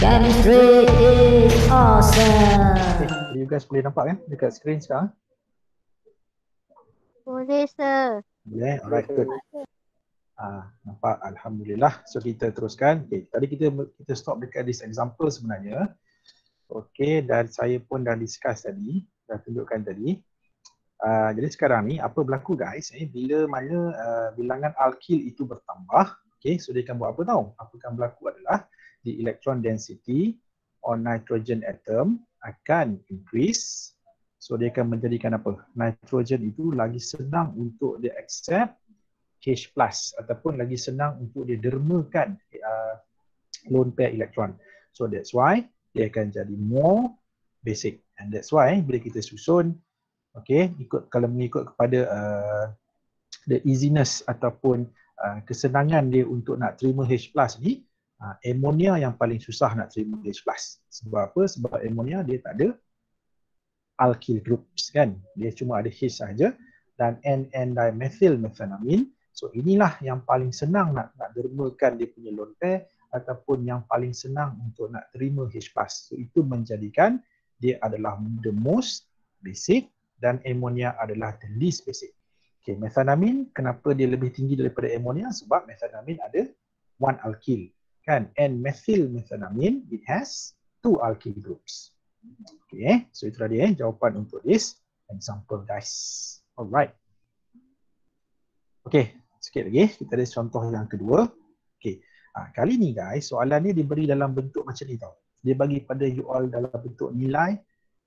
Chemistry is awesome. Okay, you guys boleh nampak kan dekat screen sekarang? Boleh, sir. Boleh, alright, good. Nampak, Alhamdulillah. So kita teruskan. Okay, tadi kita stop dekat this example sebenarnya. Okay, dan saya pun dah discuss tadi, dah tunjukkan tadi. Jadi sekarang ni apa berlaku guys, bila mana bilangan alkyl itu bertambah, okay, so dia akan buat apa tahu? Apa akan berlaku adalah the electron density on nitrogen atom akan increase. So dia akan menjadikan apa? Nitrogen itu lagi senang untuk dia accept H+ ataupun lagi senang untuk dia dermakan lone pair elektron. So that's why dia akan jadi more basic, and that's why bila kita susun, okay, kalau mengikut kepada the easiness ataupun kesenangan dia untuk nak terima H+ ni, ammonia yang paling susah nak terima H+. Sebab apa? Sebab ammonia dia tak ada alkyl groups kan, dia cuma ada H saja, dan N-dimethyl methanomin. So inilah yang paling senang nak dermakan dia punya lone pair ataupun yang paling senang untuk nak terima H+. So itu menjadikan dia adalah the most basic dan ammonia adalah the least basic. Okay, methanomin kenapa dia lebih tinggi daripada ammonia? Sebab methanomin ada one alkyl kan, and methyl methanomin it has two alkyl groups. Okay, so itu tadi jawapan untuk this example guys. Alright. Okay, sikit lagi kita ada contoh yang kedua. Okay, kali ni guys soalan ni diberi dalam bentuk macam ni tau. Dia bagi pada you all dalam bentuk nilai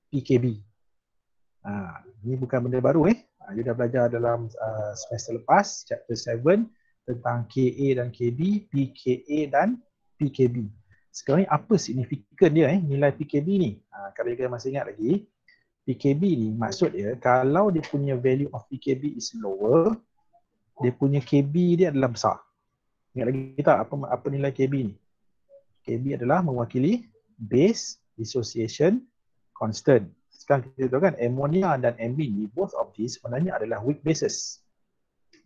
PKB. Ini bukan benda baru you dah belajar dalam semester lepas chapter 7 tentang KA dan KB, PKA dan PKB. Sekarang ni apa signifikan dia nilai PKB ni? Kalau kita masih ingat lagi, PKB ni maksud dia kalau dia punya value of PKB is lower, dia punya KB dia adalah besar. Ingat lagi tak apa nilai KB ni? KB adalah mewakili base dissociation constant. Sekarang kita tahu kan ammonia dan amine ni, both of these sebenarnya adalah weak bases.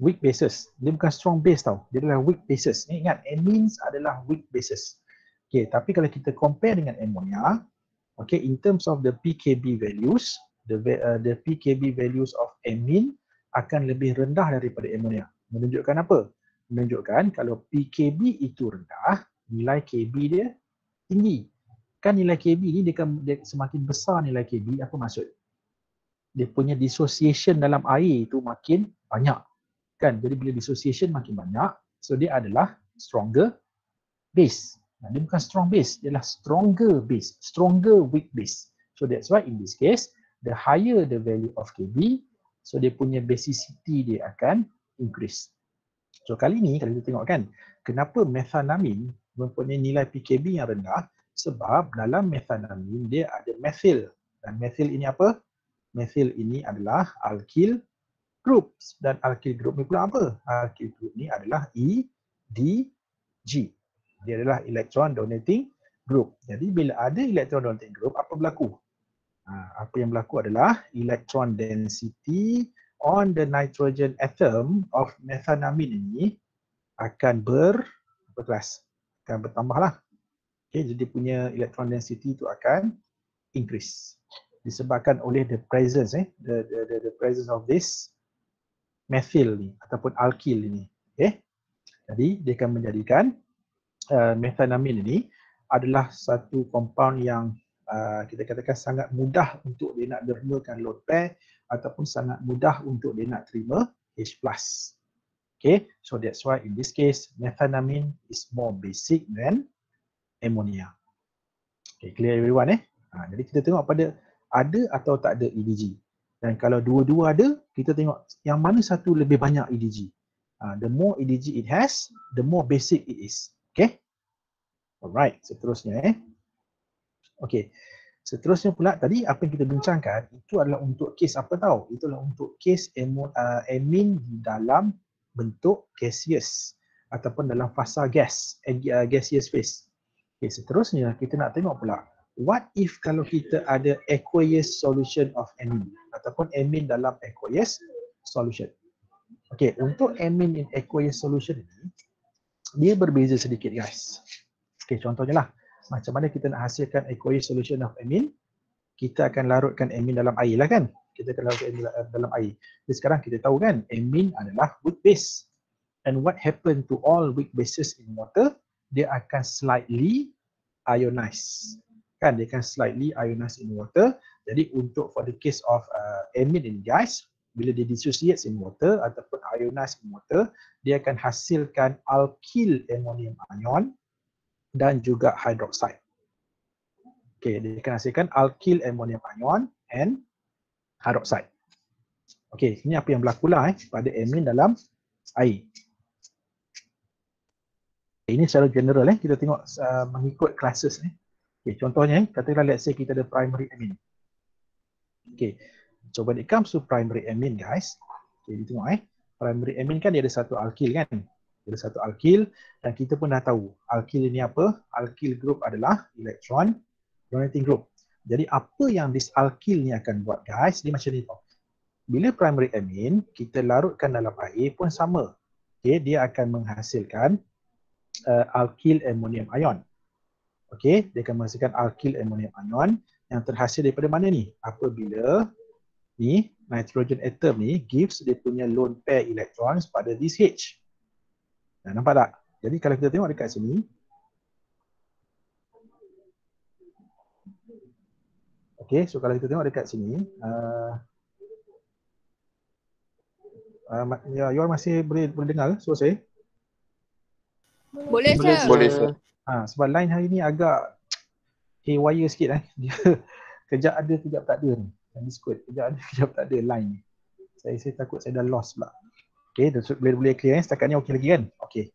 Weak bases. Dia bukan strong base tau. Dia adalah weak bases. Ingat, amines adalah weak bases. Okay, tapi kalau kita compare dengan ammonia, okay, in terms of the PKB values, the PKB values of amine akan lebih rendah daripada ammonia. Menunjukkan apa? Menunjukkan kalau PKB itu rendah, nilai KB dia tinggi. Kan nilai KB ni dia semakin besar nilai KB, apa maksud? Dia punya dissociation dalam air itu makin banyak. Kan? Jadi bila dissociation makin banyak, so dia adalah stronger base. Dia bukan strong base, dia adalah stronger base, stronger weak base. So that's why in this case, the higher the value of KB, so dia punya basicity dia akan increase. So kali ni kalau kita tengok kan, kenapa methanomin mempunyai nilai PKB yang rendah? Sebab dalam methanomin dia ada methyl. Dan methyl ini apa? Methyl ini adalah alkyl groups. Dan alkyl group ni pula apa? Alkyl group ni adalah EDG. Dia adalah electron donating group. Jadi bila ada electron donating group, apa berlaku? Apa yang berlaku adalah electron density on the nitrogen atom of methanomin ini akan bertambah lah. Okay, jadi punya electron density itu akan increase disebabkan oleh the presence the presence of this methyl ni ataupun alkyl ini. Okay, jadi dia akan menjadikan methanomin ini adalah satu compound yang kita katakan sangat mudah untuk dia nak dermakan lone pair ataupun sangat mudah untuk dia nak terima H+. Okay, so that's why in this case methanomin is more basic than ammonia. Okay, clear everyone jadi kita tengok pada ada atau tak ada EDG. Dan kalau dua-dua ada, kita tengok yang mana satu lebih banyak EDG. The more EDG it has, the more basic it is. Okay? Alright, seterusnya Okay. Seterusnya pula tadi apa yang kita bincangkan itu adalah untuk kes apa tahu? Itu adalah untuk kes amine di dalam bentuk gaseous ataupun dalam fasa gas, gaseous phase. Okay, seterusnya kita nak tengok pula what if kalau kita ada aqueous solution of amine ataupun amine dalam aqueous solution. Okay, untuk amine in aqueous solution ini dia berbeza sedikit guys. Okay, contohnya lah macam mana kita nak hasilkan aqueous solution of amine? Kita akan larutkan amine dalam air lah kan? Kita akan larutkan amine dalam air. Jadi sekarang kita tahu kan, amine adalah weak base. And what happen to all weak bases in water? Dia akan slightly ionize. Kan, dia akan slightly ionize in water. Jadi untuk for the case of amine in guys, bila dia dissociates in water ataupun ionize in water, dia akan hasilkan alkyl ammonium ion dan juga hydroxide. Okay, dia akan hasilkan alkyl ammonium ion and hydroxide. Okay, ini apa yang berlaku lah pada amine dalam air. Ini secara general kita tengok mengikut classes ni. Okay, contohnya katakanlah let's say kita ada primary amine. Okay, so when it comes to primary amine guys, okay, kita tengok primary amine kan dia ada satu alkyl kan. Dia ada satu alkyl dan kita pun dah tahu alkyl ini apa? Alkyl group adalah electron donating group. Jadi apa yang this alkyl ni akan buat guys, dia macam ni tau. Bila primary amine kita larutkan dalam air pun sama. Okay, dia akan menghasilkan alkyl ammonium ion. Okay, dia akan menghasilkan alkyl ammonium ion yang terhasil daripada mana ni? Apabila ni nitrogen atom ni gives dia punya lone pair electrons pada this H. Nah, nampak tak? Jadi kalau kita tengok dekat sini, okay, so kalau kita tengok dekat sini, you all masih boleh dengar suara saya? Boleh, Sir. Boleh, Sir. Sebab line hari ni agak haywire sikit Dia kejap ada, kejap tak ada ni. Yang Discord, kejap ada, kejap tak ada line ni. Saya takut saya dah lost pula. Okay, boleh clear setakat ni okey lagi kan? Okey.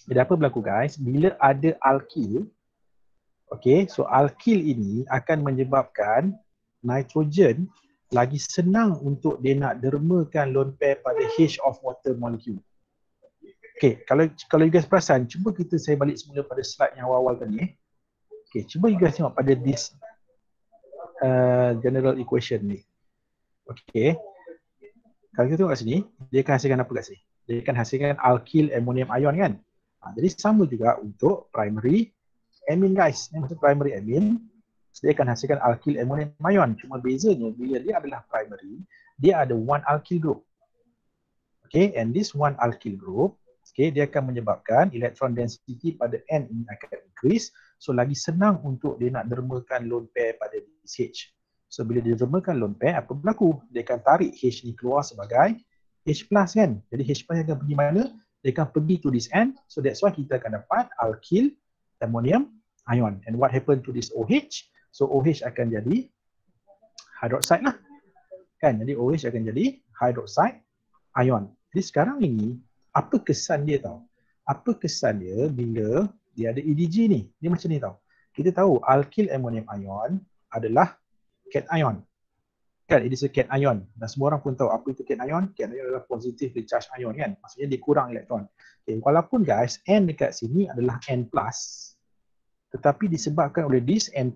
Jadi apa berlaku guys? Bila ada alkyl, okay, so alkyl ini akan menyebabkan nitrogen lagi senang untuk dia nak dermakan lone pair pada H of water molecule. Okay, kalau you guys perasan, cuba saya balik semula pada slide yang awal-awal tadi. Okay, cuba you guys tengok pada this general equation ni. Okay, kalau kita tengok kat sini, dia akan hasilkan apa kat sini? Dia akan hasilkan alkyl ammonium ion kan? Jadi sama juga untuk primary amine guys. Yang maksud primary amine, dia akan hasilkan alkyl ammonium ion. Cuma bezanya bila dia adalah primary, dia ada one alkyl group. Okay, and this one alkyl group, okay, dia akan menyebabkan electron density pada N ini akan increase. So lagi senang untuk dia nak dermakan lone pair pada this H. So bila dia dermakan lone pair, apa berlaku? Dia akan tarik H ni keluar sebagai H plus kan. Jadi H plus akan pergi mana? Dia akan pergi to this N. So that's why kita akan dapat alkyl ammonium ion. And what happened to this OH? So OH akan jadi hydroxide lah. Kan? Jadi OH akan jadi hydroxide ion. Jadi sekarang ini, apa kesan dia tau? Apa kesan dia bila dia ada EDG ni? Dia macam ni tau. Kita tahu alkyl ammonium ion adalah cation. Kan, it is a cation. Dan semua orang pun tahu apa itu cation. Cation adalah positively charged ion kan. Maksudnya dia kurang elektron. Okay, walaupun guys, N dekat sini adalah N+. Tetapi disebabkan oleh this N+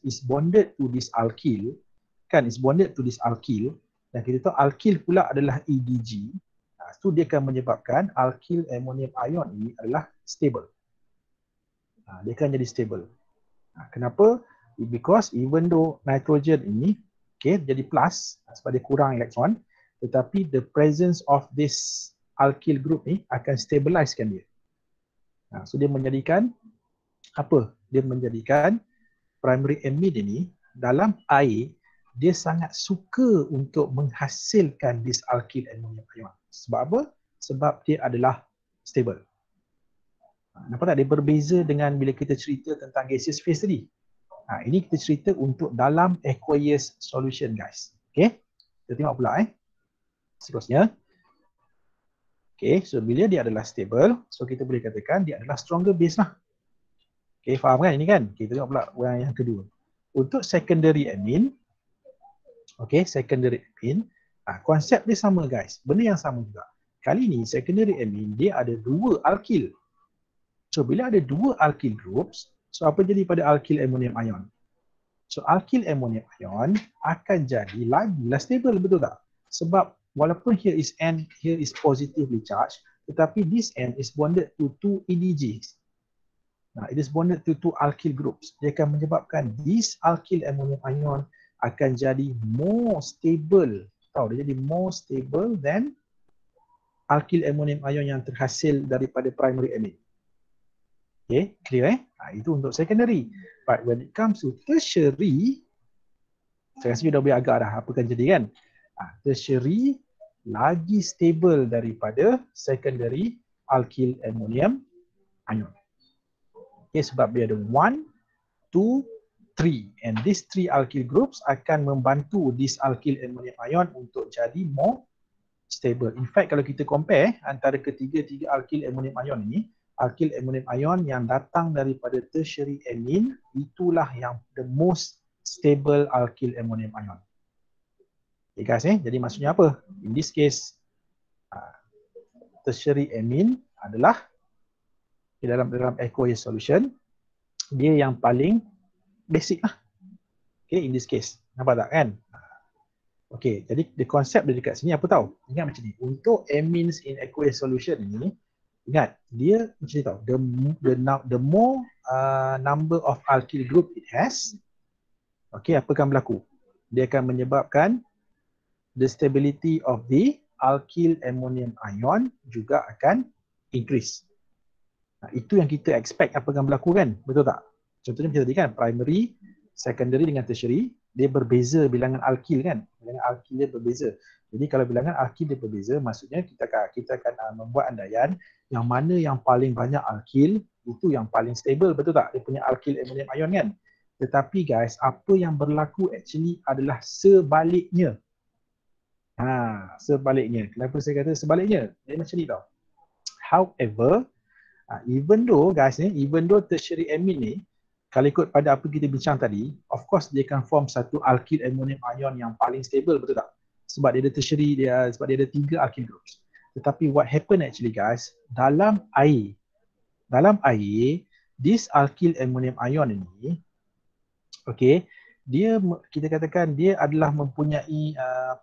is bonded to this alkyl. Kan, is bonded to this alkyl. Dan kita tahu alkyl pula adalah EDG. So dia akan menyebabkan alkyl ammonium ion ini adalah stable. Dia akan jadi stable. Kenapa? Because even though nitrogen ini jadi plus sebab dia kurang elektron, tetapi the presence of this alkyl group ni akan stabilizekan dia. So dia menjadikan apa? Dia menjadikan primary amine ini dalam air dia sangat suka untuk menghasilkan this alkyl ammonium ion. Sebab apa? Sebab dia adalah stable. Nampak tak dia berbeza dengan bila kita cerita tentang gaseous phase tadi? Ini kita cerita untuk dalam aqueous solution guys. Okay, kita tengok pula seterusnya. Okay, so bila dia adalah stable, so kita boleh katakan dia adalah stronger base lah. Okay, faham kan ini kan? Kita tengok pula yang kedua. Untuk secondary amine, okay, secondary amine, konsep dia sama guys. Benda yang sama juga. Kali ni secondary amine dia ada dua alkyl. So bila ada dua alkyl groups, so apa jadi pada alkyl ammonium ion? So alkyl ammonium ion akan jadi lagilah stable, betul tak? Sebab walaupun here is N, here is positively charged, tetapi this N is bonded to two EDGs. Nah, it is bonded to two alkyl groups. Dia akan menyebabkan this alkyl ammonium ion akan jadi more stable. Tahu, dia jadi more stable than alkyl ammonium ion yang terhasil daripada primary amine. Okay, clear itu untuk secondary. But when it comes to tertiary, saya rasa you dah boleh agak dah apa kan jadi kan. Tertiary lagi stable daripada secondary alkyl ammonium ion. Okay, sebab dia ada 1, 2, 3 and these 3 alkyl groups akan membantu this alkyl ammonium ion untuk jadi more stable. In fact, kalau kita compare antara ketiga-tiga alkyl ammonium ion ini, alkyl ammonium ion yang datang daripada tertiary amine itulah yang the most stable alkyl ammonium ion. Okay guys, jadi maksudnya apa? In this case, tertiary amine adalah dalam aqueous solution, dia yang paling basic lah. Okay, in this case. Nampak tak kan? Okay, jadi the concept dia dekat sini apa tahu? Ingat macam ni. Untuk amines in aqueous solution ini, ingat, dia macam ni tahu. The more number of alkyl group it has, okay, apa akan berlaku? Dia akan menyebabkan the stability of the alkyl ammonium ion juga akan increase. Itu yang kita expect apa akan berlaku kan? Betul tak? Contohnya macam tadi kan, primary, secondary dengan tertiary, dia berbeza bilangan alkyl kan? Bilangan alkyl dia berbeza. Jadi kalau bilangan alkyl dia berbeza, maksudnya kita akan membuat andaian yang mana yang paling banyak alkyl, itu yang paling stable, betul tak? Dia punya alkyl ammonium ion kan? Tetapi guys, apa yang berlaku actually adalah sebaliknya. Sebaliknya. Kenapa saya kata sebaliknya? Dia macam ni tau. However, even though tertiary amine ni, kalau ikut pada apa kita bincang tadi, of course dia akan form satu alkyl ammonium ion yang paling stable, betul tak? Sebab dia ada tertiary, sebab dia ada 3 alkyl groups. Tetapi what happen actually guys, dalam air, this alkyl ammonium ion ini, okay, kita katakan dia adalah mempunyai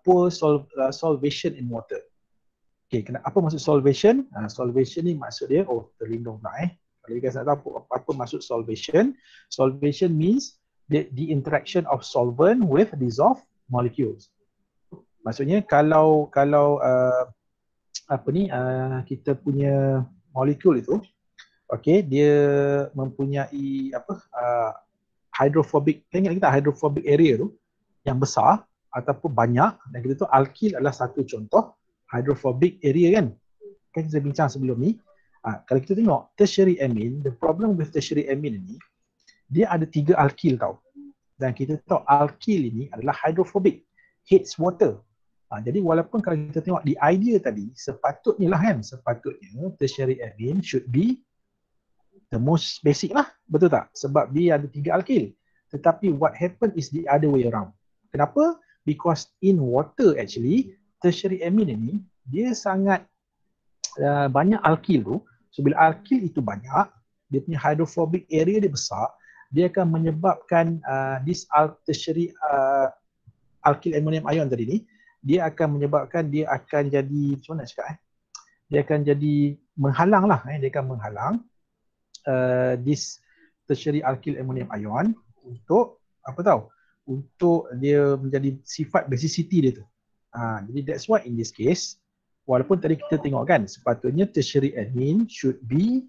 poor solvation in water. Okay, apa maksud solvation? Solvation ni maksud dia, terlindung pula Kalau you guys nak tahu apa maksud solvation, solvation means the interaction of solvent with dissolved molecules. Maksudnya kalau kita punya molekul itu, okay, dia mempunyai hydrophobic, ingat kita hydrophobic area tu yang besar ataupun banyak, dan kita tu alkyl adalah satu contoh hydrophobic area kan. Kan kita bincang sebelum ni. Kalau kita tengok tertiary amine, the problem with tertiary amine ni, dia ada 3 alkyl tau. Dan kita tahu alkyl ini adalah hydrophobic, hates water. Jadi walaupun kalau kita tengok di idea tadi, sepatutnya tertiary amine should be the most basic lah, betul tak? Sebab dia ada 3 alkyl. Tetapi what happen is the other way around. Kenapa? Because in water actually, tertiary amine ini, dia sangat banyak alkyl tu. So bila alkyl itu banyak, dia punya hydrophobic area dia besar, dia akan menyebabkan this tertiary alkyl ammonium ion tadi ni, dia akan menyebabkan dia akan jadi, macam mana nak cakap dia akan jadi menghalang lah, dia akan menghalang this tertiary alkyl ammonium ion untuk untuk dia menjadi sifat basicity dia tu. Jadi that's why in this case, walaupun tadi kita tengok kan, sepatutnya tertiary amine should be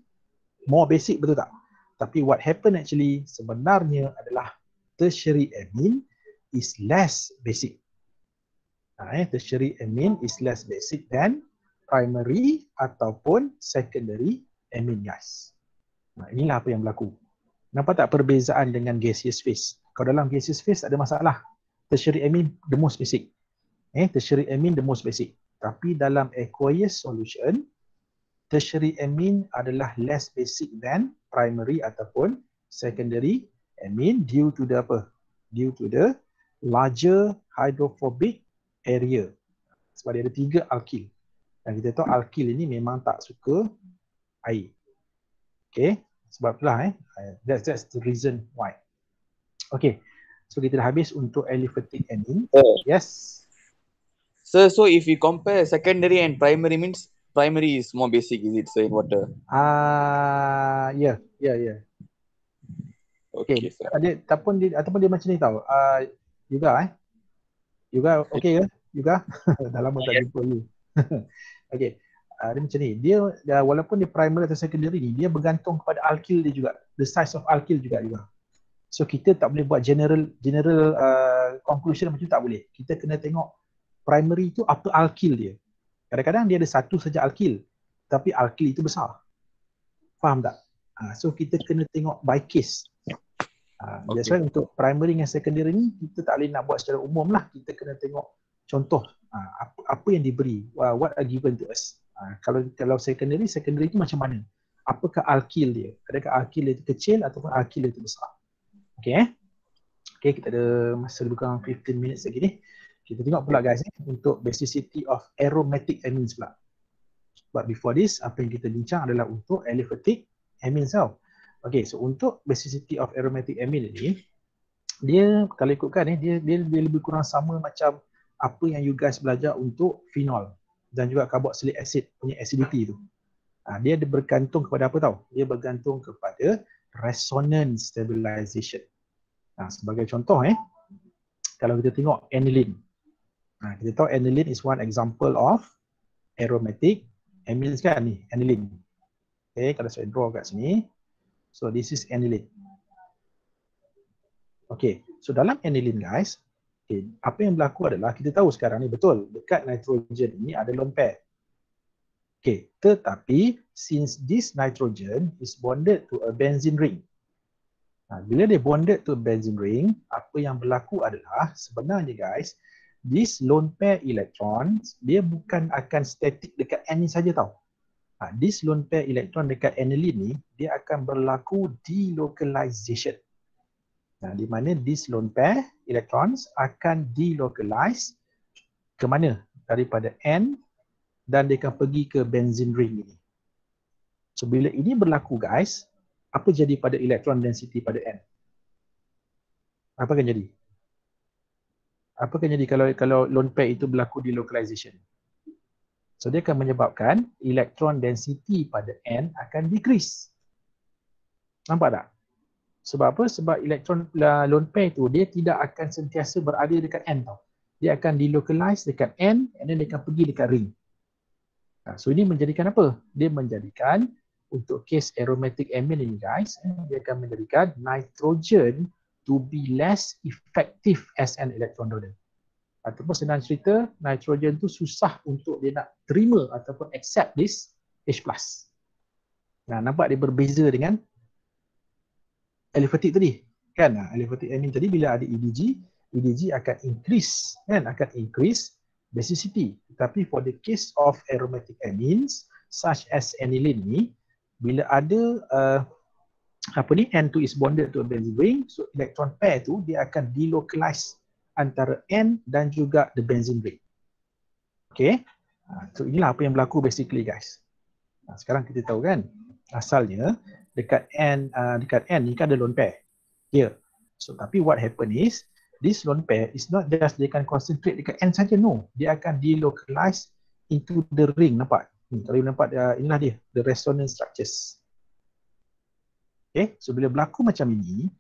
more basic, betul tak? Tapi what happen actually sebenarnya adalah tertiary amine is less basic. Tertiary amine is less basic than primary ataupun secondary amine guys. Inilah apa yang berlaku. Nampak tak perbezaan dengan gaseous phase? Kalau dalam gaseous phase ada masalah. Tertiary amine the most basic. Tertiary amine the most basic. Tapi dalam aqueous solution, tertiary amine adalah less basic than primary ataupun secondary amine due to the Due to the larger hydrophobic area. Sebab dia ada 3 alkyl. Dan kita tahu alkyl ini memang tak suka air. Okay, sebab itulah that's the reason why. Okay, so kita dah habis untuk aliphatic amine. Yes. So if we compare secondary and primary means primary is more basic, is it, sir, in water? Ya. Okay, Okay. sir. Ataupun dia macam ni tau. Juga okey ke? Juga? Dah lama tak jumpa you. Okey. Dia macam ni. Dia walaupun dia primary atau secondary ni, dia bergantung kepada alkyl dia juga. The size of alkyl juga. So kita tak boleh buat general conclusion macam tu, tak boleh. Kita kena tengok primary tu apa alkyl dia. Kadang-kadang dia ada satu saja alkyl, tapi alkyl itu besar. Faham tak? So kita kena tengok by case. That's why untuk primary dengan secondary ni kita tak boleh nak buat secara umum lah. Kita kena tengok contoh apa yang diberi, what are given to us. Kalau secondary tu macam mana? Apakah alkyl dia? Adakah alkyl dia kecil ataupun alkyl dia besar? Okay, kita ada masa lebih kurang 15 minutes lagi ni. Kita tengok pula guys untuk basicity of aromatic amines pula. But before this, apa yang kita bincang adalah untuk aliphatic amines tau. Okay, so untuk basicity of aromatic amine ni, dia kalau ikutkan dia lebih kurang sama macam apa yang you guys belajar untuk phenol dan juga carboxylic acid punya acidity tu. Dia bergantung kepada apa tau? Dia bergantung kepada resonance stabilization. Sebagai contoh kalau kita tengok aniline. Kita tahu aniline is one example of aromatic amines kan ni, aniline. Okay, kalau saya draw kat sini. So this is aniline. Okay, so dalam aniline guys, apa yang berlaku adalah kita tahu sekarang ni betul dekat nitrogen ni ada lone pair. Okay, tetapi since this nitrogen is bonded to a benzene ring. Bila dia bonded to a benzene ring, apa yang berlaku adalah sebenarnya guys, this lone pair electrons dia bukan akan static dekat N ni saja tau. This lone pair electron dekat aniline ni dia akan berlaku delocalization. Di mana this lone pair electrons akan delocalize ke mana? Daripada N dan dia akan pergi ke benzene ring ini. So bila ini berlaku guys, apa jadi pada electron density pada N? Apa akan jadi? Apa akan jadi kalau lone pair itu berlaku delocalization? So dia akan menyebabkan electron density pada N akan decrease. Nampak tak? Sebab apa? Sebab elektron lone pair tu dia tidak akan sentiasa berada dekat N tau. Dia akan delocalize dekat N and then dia akan pergi dekat ring. So ini menjadikan apa? Dia menjadikan untuk case aromatic amine ini guys, dia akan menjadikan nitrogen to be less effective as an electron donor. Ataupun senang cerita, nitrogen tu susah untuk dia nak terima ataupun accept this H+. Nampak dia berbeza dengan aliphatic tadi. Kan? Aliphatic amine tadi bila ada EDG akan increase, kan? Akan increase basicity. Tapi for the case of aromatic amines such as aniline ni, bila ada N2 is bonded to a benzene ring, so electron pair tu dia akan delocalize antara N dan juga the benzene ring. Okay, so inilah apa yang berlaku basically guys. Sekarang kita tahu kan, asalnya dekat N ni kan ada lone pair. Yeah. So tapi what happen is, this lone pair is not just dia akan concentrate dekat N saja, no. Dia akan delocalize into the ring, nampak? Kalau nampak inilah dia, the resonance structures. Okay, so bila berlaku macam ini,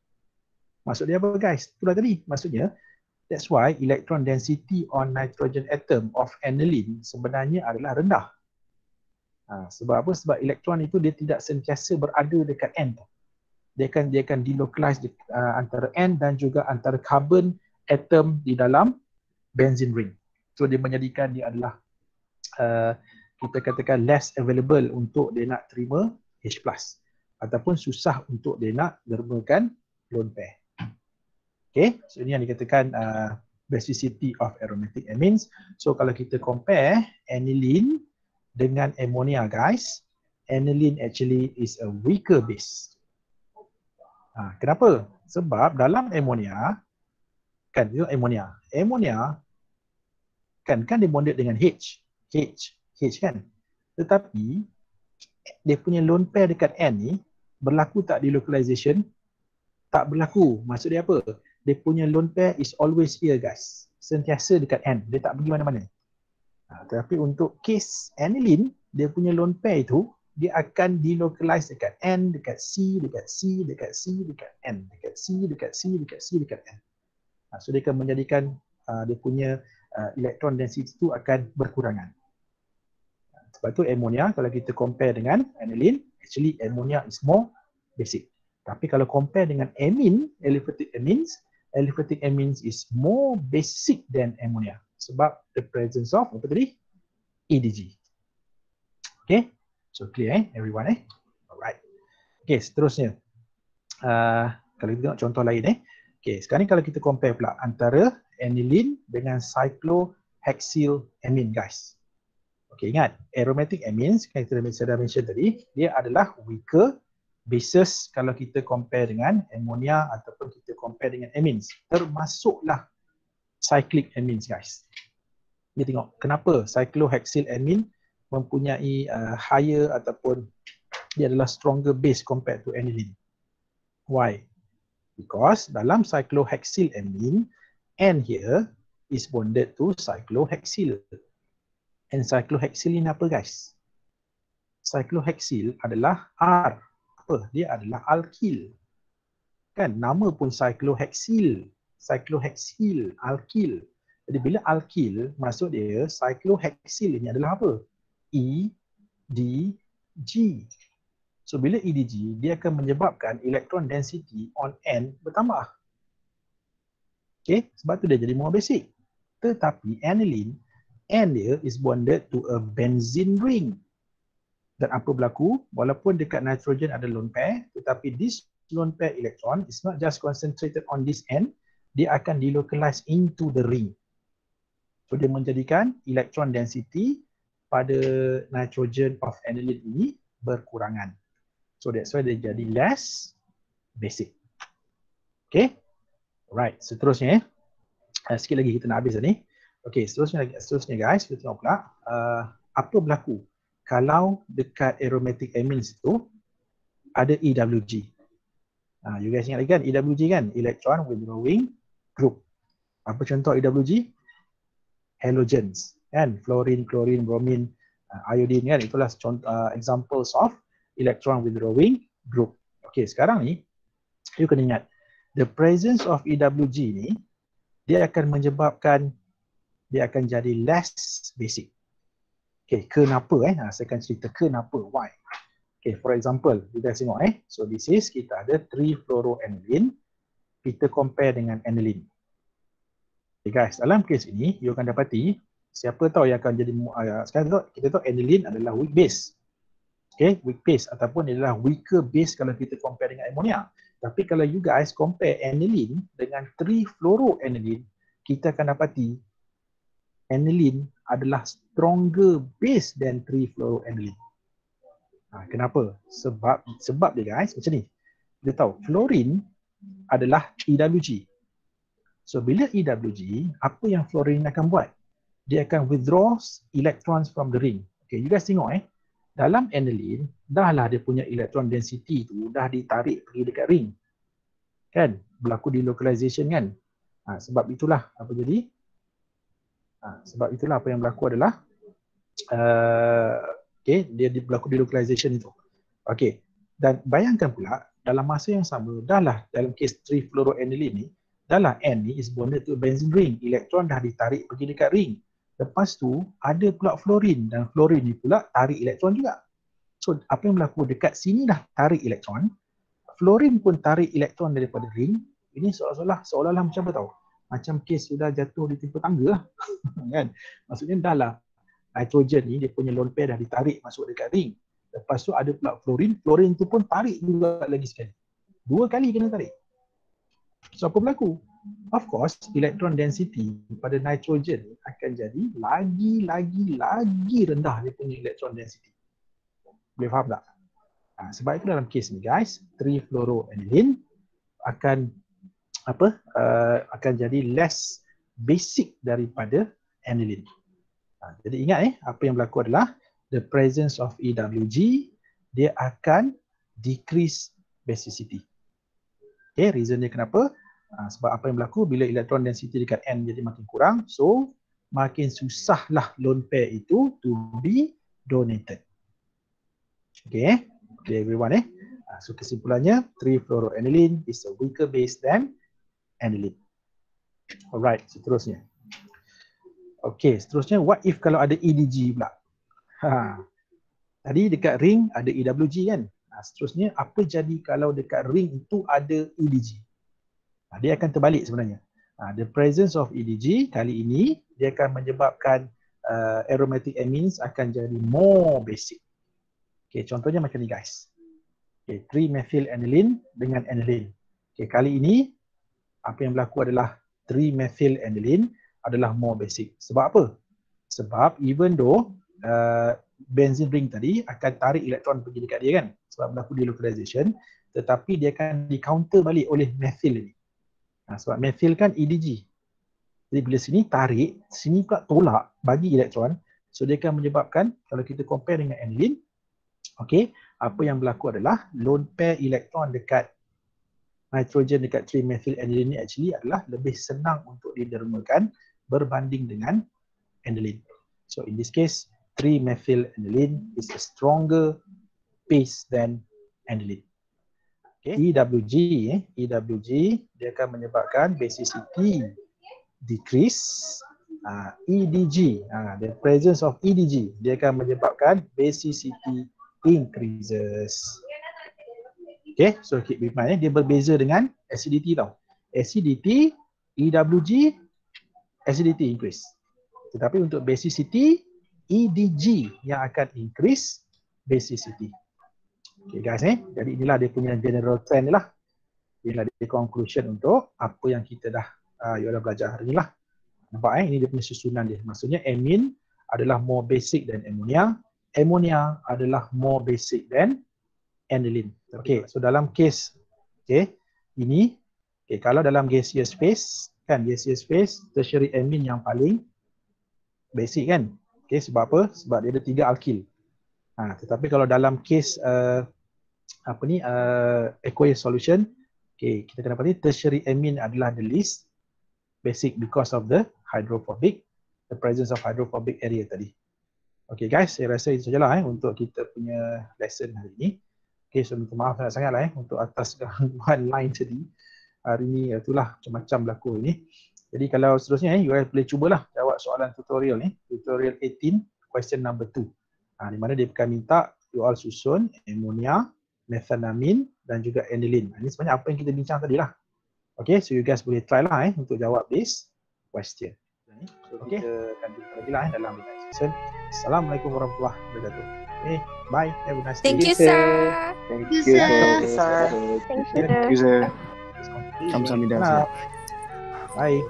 maksud dia apa guys? Itulah tadi, maksudnya that's why electron density on nitrogen atom of aniline sebenarnya adalah rendah. Sebab apa? Sebab elektron itu dia tidak sentiasa berada dekat N. Dia akan delocalize antara N dan juga antara carbon atom di dalam benzene ring. So dia menjadikan dia adalah kita katakan less available untuk dia nak terima H+. Ataupun susah untuk dia nak dermakan lone pair. Okay, so ini yang dikatakan basicity of aromatic amines. So kalau kita compare aniline dengan ammonia guys, aniline actually is a weaker base. Kenapa? Sebab dalam ammonia, kan ammonia kan dia bonded dengan H kan. Tetapi dia punya lone pair dekat N ni berlaku tak delocalization? Tak berlaku. Maksud dia apa? Dia punya lone pair is always here guys. Sentiasa dekat N. Dia tak pergi mana-mana. Tetapi untuk case aniline, dia punya lone pair itu dia akan delocalize dekat N, dekat C, dekat C, dekat C, dekat N, dekat C, dekat C, dekat C, dekat N. So dia akan menjadikan dia punya electron density itu akan berkurangan. Sebab tu ammonia kalau kita compare dengan aniline, actually ammonia is more basic. Tapi kalau compare dengan amine, aliphatic amines is more basic than ammonia sebab the presence of apa tadi? EDG. Okay, so clear everyone Alright. Okay, seterusnya. Kalau kita tengok contoh lain Okay, sekarang ni kalau kita compare pula antara aniline dengan cyclohexyl amine guys. Okay, ingat aromatic amines kan kita dah mention tadi, dia adalah weaker bases kalau kita compare dengan ammonia ataupun kita compare dengan amines. Termasuklah cyclic amines guys. Kita tengok kenapa cyclohexyl amine mempunyai higher ataupun dia adalah stronger base compared to aniline. Why? Because dalam cyclohexyl amine, N here is bonded to cyclohexyl. And cyclohexyl ini apa guys? Cyclohexyl adalah R. Apa? Dia adalah alkyl. Kan nama pun cyclohexyl. Cyclohexyl, alkyl. Jadi bila alkyl, maksud dia cyclohexyl ini adalah apa? E, D, G. So bila EDG, dia akan menyebabkan electron density on N bertambah. Okay, sebab tu dia jadi more basic. Tetapi aniline, N dia is bonded to a benzene ring. Dan apa berlaku? Walaupun dekat nitrogen ada lone pair, tetapi this lone pair electron is not just concentrated on this N, dia akan delocalize into the ring. So dia menjadikan electron density pada nitrogen of aniline ini berkurangan. So that's why dia jadi less basic. Okay? Alright, seterusnya sikit lagi kita nak habis ni. Okay, seterusnya guys, kita tengok pula apa berlaku kalau dekat aromatic amines itu ada EWG. You guys ingat lagi kan EWG kan? Electron withdrawing group. Apa contoh EWG? Halogens kan? Fluorine, chlorine, bromine, iodine kan? Itulah contoh examples of electron withdrawing group. Okay, sekarang ni you kena ingat the presence of EWG ni dia akan menyebabkan dia akan jadi less basic. Okay, kenapa saya akan cerita kenapa, why. Okay, for example, kita tengok so this is kita ada 3-fluoroaniline, kita compare dengan aniline. Okay guys, dalam kes ini you akan dapati siapa tahu yang akan jadi sekarang kita tahu aniline adalah weak base. Okay, weak base ataupun dia adalah weaker base kalau kita compare dengan ammonia. Tapi kalau you guys compare aniline dengan 3-fluoroaniline, kita akan dapati aniline adalah stronger base than 3-fluoroaniline. Kenapa? Sebab dia guys macam ni. Kita tahu fluorine adalah EWG. So bila EWG, apa yang fluorine akan buat? Dia akan withdraw electrons from the ring. Okay, you guys tengok dalam aniline, dahlah dia punya electron density tu dah ditarik pergi dekat ring. Kan? Berlaku delocalization kan? Sebab itulah apa jadi? Sebab itulah apa yang berlaku adalah okay, dia berlaku delocalization itu. Okay, dan bayangkan pula dalam masa yang sama, dahlah dalam kes 3-fluoroaniline ni, dahlah N ni is bonded to benzene ring, elektron dah ditarik pergi dekat ring. Lepas tu ada pula fluorine dan fluorine ni pula tarik elektron juga. So apa yang berlaku dekat sini dah tarik elektron, fluorine pun tarik elektron daripada ring. Ini seolah-olah macam apa tahu? Macam kes sudah jatuh di timpa tangga lah. Kan? Maksudnya dahlah nitrogen ni dia punya lone pair dah ditarik masuk dekat ring. Lepas tu ada pula fluorine tu pun tarik juga lagi sekali. 2 kali kena tarik. So apa berlaku? Of course, electron density pada nitrogen akan jadi lagi rendah dia punya electron density. Boleh faham tak? Sebab itu dalam kes ni guys, 3-fluoroaniline akan akan jadi less basic daripada aniline. Jadi ingat apa yang berlaku adalah the presence of EWG dia akan decrease basicity. Okay, reason dia kenapa? Sebab apa yang berlaku bila electron density dekat N jadi makin kurang, so makin susahlah lone pair itu to be donated. Okay, clear everyone So kesimpulannya 3-fluoroaniline is a weaker base than aniline. Alright, seterusnya. Okay, seterusnya what if kalau ada EDG pula? Tadi dekat ring ada EWG kan? Seterusnya apa jadi kalau dekat ring itu ada EDG? Dia akan terbalik sebenarnya. The presence of EDG kali ini dia akan menyebabkan aromatic amines akan jadi more basic. Okay, contohnya macam ni guys. Okay, 3-methylaniline dengan aniline. Okay, kali ini apa yang berlaku adalah 3-methylaniline adalah more basic. Sebab apa? Sebab even though benzene ring tadi akan tarik elektron pergi dekat dia kan, sebab berlaku delocalization, tetapi dia akan di counter balik oleh methyl ini. Sebab methyl kan EDG. Jadi bila sini tarik, sini pula tolak bagi elektron, so dia akan menyebabkan kalau kita compare dengan aniline, okay, apa yang berlaku adalah lone pair elektron dekat nitrogen dekat 3-methylaniline ni actually adalah lebih senang untuk didermakan berbanding dengan aniline. So in this case 3-methylaniline is a stronger base than aniline. Okay. EWG dia akan menyebabkan basicity decrease. EDG, the presence of EDG dia akan menyebabkan basicity increases. Okay, so keep in mind dia berbeza dengan acidity tau. Acidity, EWG, acidity increase. Tetapi untuk basicity, EDG yang akan increase basicity. Okay guys jadi inilah dia punya general trend ni lah. Inilah dia conclusion untuk apa yang kita dah belajar hari ni lah. Nampak ini dia punya susunan dia. Maksudnya amine adalah more basic than ammonia. Ammonia adalah more basic than aniline. Okay, so dalam case ini, kalau dalam gaseous phase, kan gaseous phase, tertiary amine yang paling basic kan. Okay, sebab apa? Sebab dia ada 3 alkyl. Tetapi kalau dalam case aqueous solution, kita kena dapat ni tertiary amine adalah the least basic because of the presence of hydrophobic area tadi. Okay guys, saya rasa itu sajalah untuk kita punya lesson hari ini. Okay, so minta maaf sangat-sangat untuk atas gangguan line tadi. Hari ni itulah macam-macam berlaku ini. Jadi kalau seterusnya you boleh cubalah jawab soalan tutorial ni, tutorial 18, question number 2. Di mana dia akan minta you all susun ammonia, methanamine dan juga aniline. Ini sebenarnya apa yang kita bincang tadi lah. Okay, so you guys boleh try lah untuk jawab this question. Okay, kita akan jumpa lagi lah dalam session. Assalamualaikum warahmatullahi wabarakatuh. Okay, bye. Have a nice day. Thank you, sir. Thank you, sir. Thank you. Kamsahamnida. Bye.